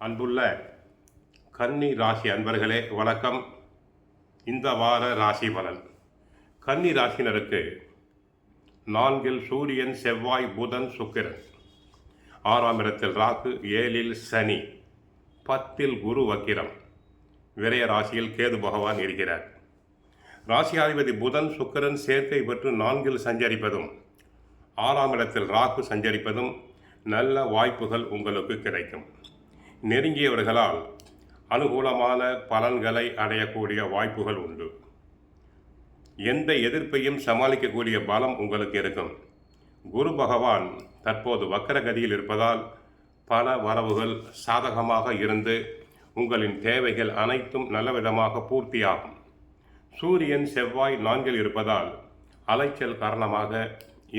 அன்புள்ள கன்னி ராசி அன்பர்களே வணக்கம். இந்த வார ராசி பலன். கன்னி ராசினருக்கு 4 சூரியன், செவ்வாய், புதன், சுக்கிரன், 6ஆம் இடத்தில் ராகு, 7 சனி, 10 குரு வக்கிரம், விரய ராசியில் கேது பகவான் இருக்கிறார். ராசியாதிபதி புதன் சுக்கிரன் சேர்க்கை பெற்று 4 சஞ்சரிப்பதும் 6ஆம் இடத்தில் ராகு சஞ்சரிப்பதும் நல்ல வாய்ப்புகள் உங்களுக்கு கிடைக்கும். நெருங்கியவர்களால் அனுகூலமான பலன்களை அடையக்கூடிய வாய்ப்புகள் உண்டு. எந்த எதிர்ப்பையும் சமாளிக்கக்கூடிய பலம் உங்களுக்கு இருக்கும். குரு பகவான் தற்போது வக்கரகதியில் இருப்பதால் பல வரவுகள் சாதகமாக இருந்து உங்களின் தேவைகள் அனைத்தும் நல்லவிதமாக பூர்த்தியாகும். சூரியன் செவ்வாய் 4 இருப்பதால் அலைச்சல் காரணமாக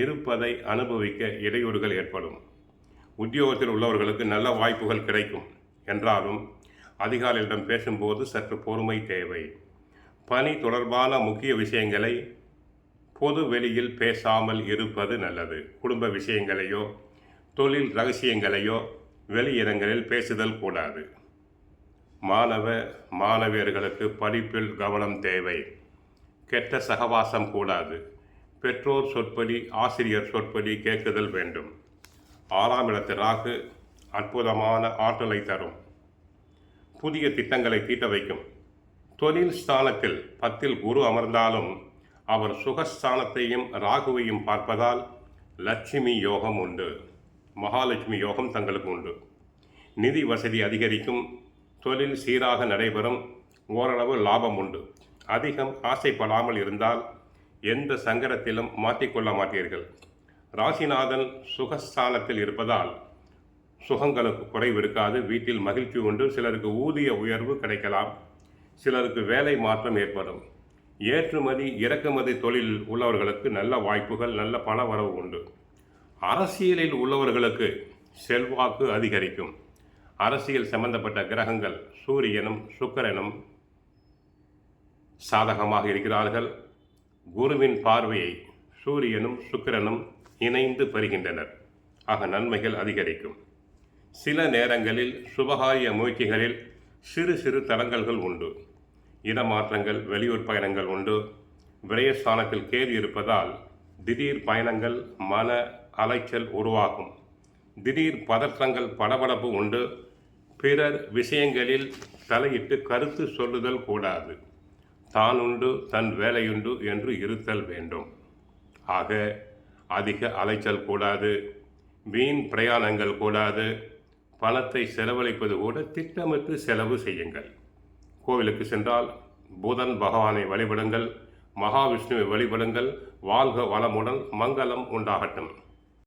இருப்பதை அனுபவிக்க இடையூறுகள் ஏற்படும். உத்தியோகத்தில் உள்ளவர்களுக்கு நல்ல வாய்ப்புகள் கிடைக்கும் என்றாலும் அதிகாரிகளிடம் பேசும்போது சற்று பொறுமை தேவை. பணி தொடர்பான முக்கிய விஷயங்களை பொது வெளியில் பேசாமல் இருப்பது நல்லது. குடும்ப விஷயங்களையோ தொழில் ரகசியங்களையோ வெளியிடங்களில் பேசுதல் கூடாது. மாணவியர்களுக்கு படிப்பில் கவனம் தேவை. கெட்ட சகவாசம் கூடாது. பெற்றோர் சொற்படி, ஆசிரியர் சொற்படி கேட்குதல் வேண்டும். 6ஆம் இடத்து ராகு அற்புதமான ஆற்றலை தரும். புதிய திட்டங்களை தீட்ட வைக்கும். தொழில் ஸ்தானத்தில் 10 குரு அமர்ந்தாலும் அவர் சுகஸ்தானத்தையும் ராகுவையும் பார்ப்பதால் லட்சுமி யோகம் உண்டு. மகாலட்சுமி யோகம் தங்களுக்கு உண்டு. நிதி வசதி அதிகரிக்கும். தொழில் சீராக நடைபெறும். ஓரளவு லாபம் உண்டு. அதிகம் ஆசைப்படாமல் இருந்தால் எந்த சங்கடத்திலும் மாற்றிக்கொள்ள மாட்டீர்கள். ராசிநாதன் சுகஸ்தானத்தில் இருப்பதால் சுகங்களுக்கு குறைவு இருக்காது. வீட்டில் மகிழ்ச்சி உண்டு. சிலருக்கு ஊதிய உயர்வு கிடைக்கலாம். சிலருக்கு வேலை மாற்றம் ஏற்படும். ஏற்றுமதி இறக்குமதி தொழிலில் உள்ளவர்களுக்கு நல்ல வாய்ப்புகள், நல்ல பண வரவு உண்டு. அரசியலில் உள்ளவர்களுக்கு செல்வாக்கு அதிகரிக்கும். அரசியல் சம்பந்தப்பட்ட கிரகங்கள் சூரியனும் சுக்கிரனும் சாதகமாக இருக்கிறார்கள். குருவின் பார்வையை சூரியனும் சுக்கிரனும் இணைந்து பெறுகின்றனர். ஆக நன்மைகள் அதிகரிக்கும். சில நேரங்களில் சுபகாரிய முயற்சிகளில் சிறு சிறு தடங்கல்கள் உண்டு. இடமாற்றங்கள், வெளியூர் பயணங்கள் உண்டு. விரயஸ்தானத்தில் கேது இருப்பதால் திடீர் பயணங்கள் மன அலைச்சல் உருவாகும். திடீர் பதற்றங்கள், படபடப்பு உண்டு. பிறர் விஷயங்களில் தலையிட்டு கருத்து சொல்லுதல் கூடாது. தான் உண்டு, தன் வேலையுண்டு என்று இருத்தல் வேண்டும். ஆக அதிக அலைச்சல் கூடாது. வீண் பிரயாணங்கள் கூடாது. பணத்தை செலவழிப்பது கூட திட்டமிட்டு செலவு செய்யுங்கள். கோவிலுக்கு சென்றால் புதன் பகவானை வழிபடுங்கள். மகாவிஷ்ணுவை வழிபடுங்கள். வாழ்க வளமுடன், மங்களம் உண்டாகட்டும்.